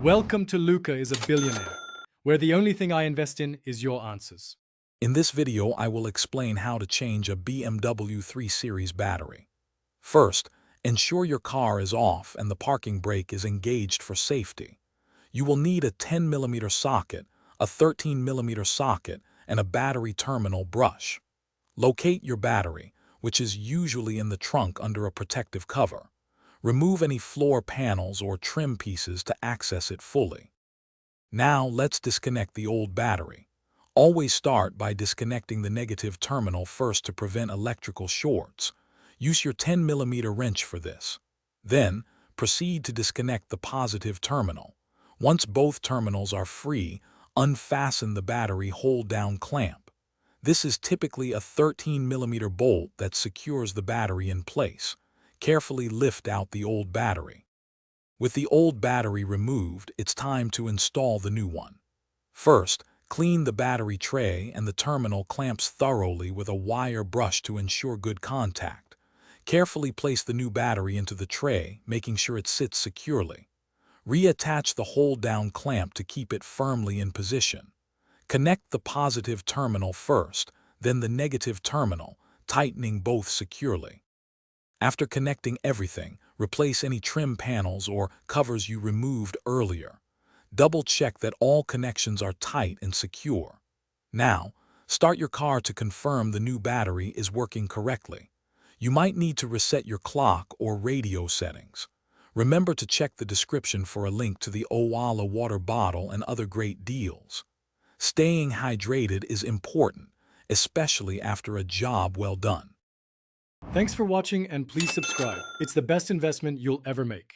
Welcome to Luca is a Billionaire, where the only thing I invest in is your answers. In this video, I will explain how to change a BMW 3 Series battery. First, ensure your car is off and the parking brake is engaged for safety. You will need a 10mm socket, a 13mm socket, and a battery terminal brush. Locate your battery, which is usually in the trunk under a protective cover. Remove any floor panels or trim pieces to access it fully. Now let's disconnect the old battery. Always start by disconnecting the negative terminal first to prevent electrical shorts. Use your 10mm wrench for this. Then, proceed to disconnect the positive terminal. Once both terminals are free, unfasten the battery hold-down clamp. This is typically a 13mm bolt that secures the battery in place. Carefully lift out the old battery. With the old battery removed, it's time to install the new one. First, clean the battery tray and the terminal clamps thoroughly with a wire brush to ensure good contact. Carefully place the new battery into the tray, making sure it sits securely. Reattach the hold-down clamp to keep it firmly in position. Connect the positive terminal first, then the negative terminal, tightening both securely. After connecting everything, replace any trim panels or covers you removed earlier. Double-check that all connections are tight and secure. Now, start your car to confirm the new battery is working correctly. You might need to reset your clock or radio settings. Remember to check the description for a link to the Owala water bottle and other great deals. Staying hydrated is important, especially after a job well done. Thanks for watching and please subscribe. It's the best investment you'll ever make.